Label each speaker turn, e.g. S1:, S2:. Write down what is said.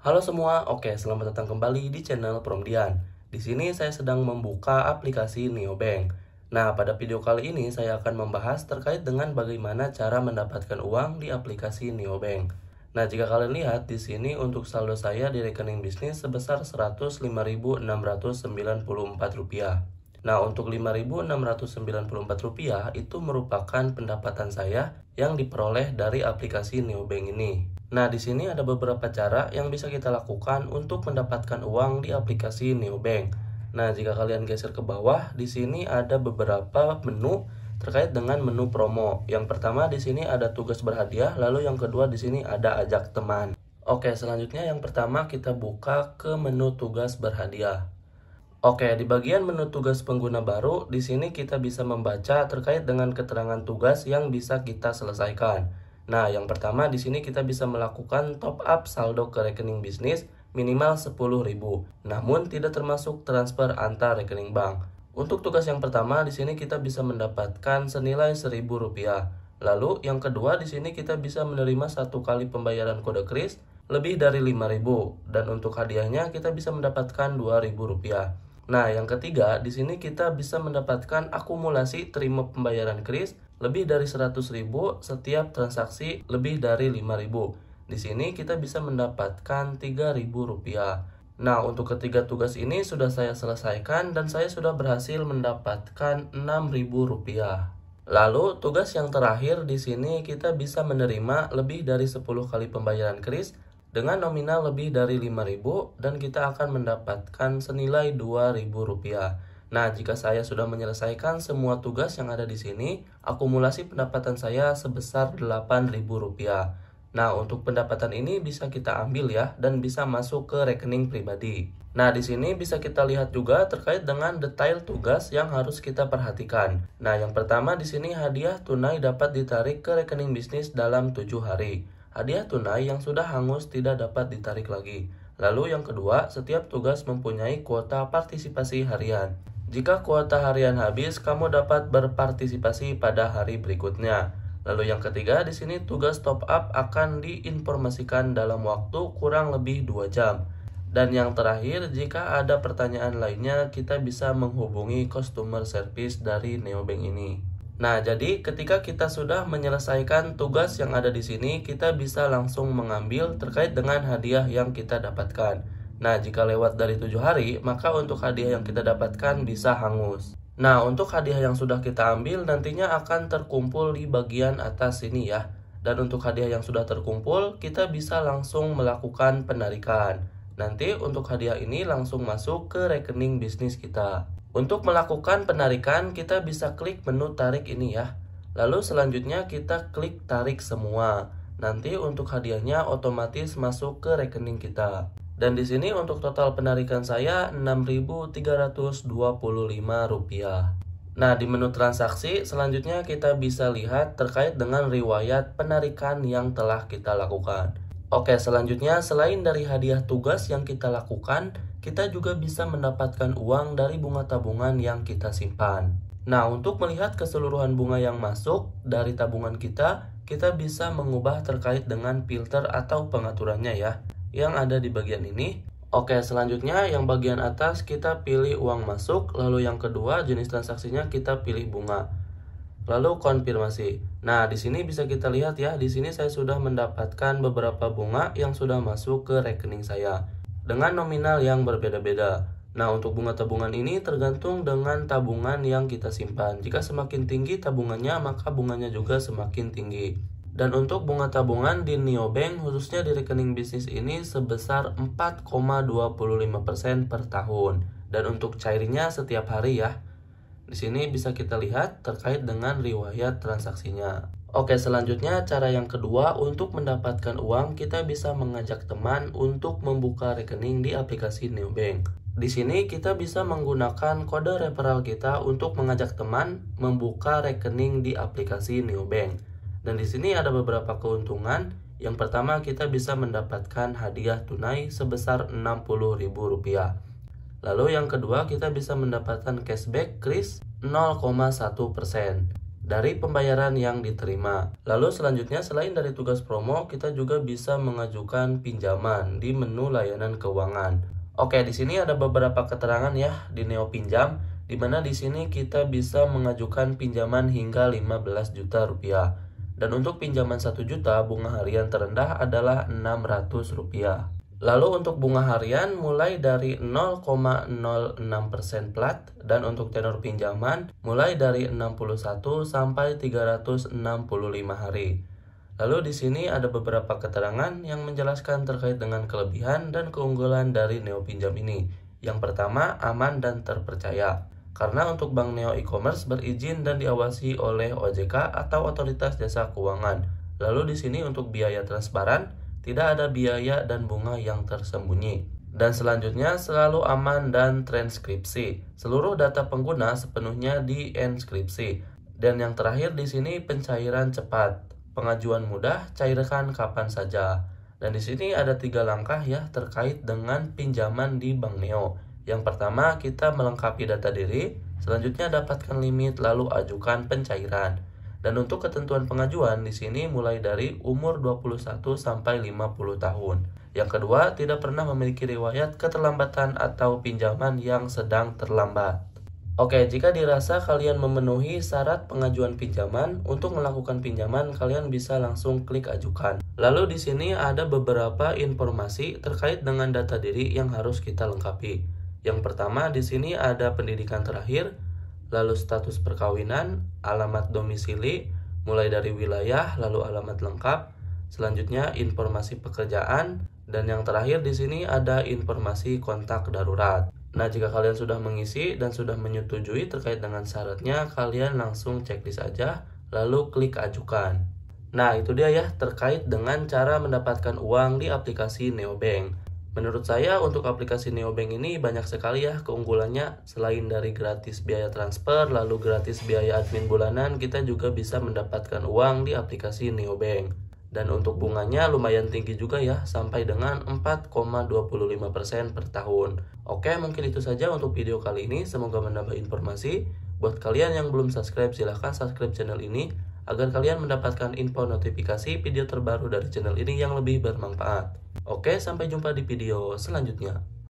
S1: Halo semua, oke selamat datang kembali di channel Promdian. Di sini saya sedang membuka aplikasi Neobank. Nah, pada video kali ini saya akan membahas terkait dengan bagaimana cara mendapatkan uang di aplikasi Neobank. Nah, jika kalian lihat di sini untuk saldo saya di rekening bisnis sebesar Rp105.694. Nah, untuk Rp5.694 itu merupakan pendapatan saya yang diperoleh dari aplikasi Neobank ini. Nah, di sini ada beberapa cara yang bisa kita lakukan untuk mendapatkan uang di aplikasi Neobank. Nah, jika kalian geser ke bawah, di sini ada beberapa menu terkait dengan menu promo. Yang pertama di sini ada tugas berhadiah, lalu yang kedua di sini ada ajak teman. Oke, selanjutnya yang pertama kita buka ke menu tugas berhadiah. Oke, di bagian menu tugas pengguna baru, di sini kita bisa membaca terkait dengan keterangan tugas yang bisa kita selesaikan. Nah, yang pertama di sini kita bisa melakukan top up saldo ke rekening bisnis minimal 10.000, namun tidak termasuk transfer antar rekening bank. Untuk tugas yang pertama di sini kita bisa mendapatkan senilai Rp1.000. Lalu yang kedua di sini kita bisa menerima satu kali pembayaran kode kris lebih dari 5.000 dan untuk hadiahnya kita bisa mendapatkan Rp2.000. Nah, yang ketiga, di sini kita bisa mendapatkan akumulasi terima pembayaran kris lebih dari 100.000 setiap transaksi lebih dari 5.000. Di sini kita bisa mendapatkan Rp3.000. Nah, untuk ketiga tugas ini sudah saya selesaikan dan saya sudah berhasil mendapatkan Rp6.000. Lalu, tugas yang terakhir di sini kita bisa menerima lebih dari 10 kali pembayaran kris dengan nominal lebih dari 5.000 dan kita akan mendapatkan senilai Rp2.000. Nah, jika saya sudah menyelesaikan semua tugas yang ada di sini, akumulasi pendapatan saya sebesar Rp8.000. Nah, untuk pendapatan ini bisa kita ambil ya dan bisa masuk ke rekening pribadi. Nah, di sini bisa kita lihat juga terkait dengan detail tugas yang harus kita perhatikan. Nah, yang pertama di sini hadiah tunai dapat ditarik ke rekening bisnis dalam 7 hari. Hadiah tunai yang sudah hangus tidak dapat ditarik lagi. Lalu yang kedua, setiap tugas mempunyai kuota partisipasi harian. Jika kuota harian habis, kamu dapat berpartisipasi pada hari berikutnya. Lalu yang ketiga, di sini tugas top up akan diinformasikan dalam waktu kurang lebih 2 jam. Dan yang terakhir, jika ada pertanyaan lainnya, kita bisa menghubungi customer service dari Neobank ini. Nah, jadi ketika kita sudah menyelesaikan tugas yang ada di sini, kita bisa langsung mengambil terkait dengan hadiah yang kita dapatkan. Nah, jika lewat dari 7 hari, maka untuk hadiah yang kita dapatkan bisa hangus. Nah, untuk hadiah yang sudah kita ambil nantinya akan terkumpul di bagian atas sini ya. Dan untuk hadiah yang sudah terkumpul, kita bisa langsung melakukan penarikan. Nanti untuk hadiah ini langsung masuk ke rekening bisnis kita. Untuk melakukan penarikan, kita bisa klik menu tarik ini ya. Lalu selanjutnya kita klik tarik semua. Nanti untuk hadiahnya otomatis masuk ke rekening kita. Dan di sini untuk total penarikan saya Rp6.325. Nah, di menu transaksi selanjutnya kita bisa lihat terkait dengan riwayat penarikan yang telah kita lakukan. Oke, selanjutnya selain dari hadiah tugas yang kita lakukan, kita juga bisa mendapatkan uang dari bunga tabungan yang kita simpan. Nah, untuk melihat keseluruhan bunga yang masuk dari tabungan kita bisa mengubah terkait dengan filter atau pengaturannya ya, yang ada di bagian ini. Oke, selanjutnya yang bagian atas kita pilih uang masuk, lalu yang kedua jenis transaksinya kita pilih bunga. Lalu konfirmasi. Nah, di sini bisa kita lihat ya, di sini saya sudah mendapatkan beberapa bunga yang sudah masuk ke rekening saya dengan nominal yang berbeda-beda. Nah, untuk bunga tabungan ini tergantung dengan tabungan yang kita simpan. Jika semakin tinggi tabungannya, maka bunganya juga semakin tinggi. Dan untuk bunga tabungan di Neobank, khususnya di rekening bisnis ini sebesar 4,25% per tahun. Dan untuk cairnya setiap hari ya. Di sini bisa kita lihat terkait dengan riwayat transaksinya. Oke, selanjutnya cara yang kedua untuk mendapatkan uang, kita bisa mengajak teman untuk membuka rekening di aplikasi Neobank. Di sini kita bisa menggunakan kode referral kita untuk mengajak teman membuka rekening di aplikasi Neobank. Dan di sini ada beberapa keuntungan. Yang pertama, kita bisa mendapatkan hadiah tunai sebesar Rp60.000. Lalu yang kedua, kita bisa mendapatkan cashback kris 0,1%. dari pembayaran yang diterima. Lalu selanjutnya selain dari tugas promo, kita juga bisa mengajukan pinjaman di menu layanan keuangan. Oke, di sini ada beberapa keterangan ya di Neo Pinjam, di mana di sini kita bisa mengajukan pinjaman hingga 15 juta rupiah. Dan untuk pinjaman 1 juta, bunga harian terendah adalah 600 rupiah. Lalu untuk bunga harian mulai dari 0,06% plat dan untuk tenor pinjaman mulai dari 61 sampai 365 hari. Lalu di sini ada beberapa keterangan yang menjelaskan terkait dengan kelebihan dan keunggulan dari Neo Pinjam ini. Yang pertama, aman dan terpercaya. Karena untuk Bank Neo e-commerce berizin dan diawasi oleh OJK atau Otoritas Jasa Keuangan. Lalu di sini untuk biaya transparan, tidak ada biaya dan bunga yang tersembunyi. Dan selanjutnya selalu aman dan transkripsi. Seluruh data pengguna sepenuhnya dienkripsi. Dan yang terakhir di sini pencairan cepat. Pengajuan mudah, cairkan kapan saja. Dan di sini ada 3 langkah ya terkait dengan pinjaman di Bank Neo. Yang pertama, kita melengkapi data diri, selanjutnya dapatkan limit lalu ajukan pencairan. Dan untuk ketentuan pengajuan di sini mulai dari umur 21 sampai 50 tahun. Yang kedua, tidak pernah memiliki riwayat keterlambatan atau pinjaman yang sedang terlambat. Oke, jika dirasa kalian memenuhi syarat pengajuan pinjaman, untuk melakukan pinjaman kalian bisa langsung klik ajukan. Lalu di sini ada beberapa informasi terkait dengan data diri yang harus kita lengkapi. Yang pertama di sini ada pendidikan terakhir, lalu status perkawinan, alamat domisili, mulai dari wilayah, lalu alamat lengkap, selanjutnya informasi pekerjaan, dan yang terakhir di sini ada informasi kontak darurat. Nah, jika kalian sudah mengisi dan sudah menyetujui terkait dengan syaratnya, kalian langsung checklist aja, lalu klik ajukan. Nah, itu dia ya terkait dengan cara mendapatkan uang di aplikasi Neobank. Menurut saya untuk aplikasi Neobank ini banyak sekali ya keunggulannya. Selain dari gratis biaya transfer, lalu gratis biaya admin bulanan, kita juga bisa mendapatkan uang di aplikasi Neobank. Dan untuk bunganya lumayan tinggi juga ya, sampai dengan 4,25% per tahun. Oke, mungkin itu saja untuk video kali ini. Semoga menambah informasi. Buat kalian yang belum subscribe, silahkan subscribe channel ini agar kalian mendapatkan info notifikasi video terbaru dari channel ini yang lebih bermanfaat. Oke, sampai jumpa di video selanjutnya.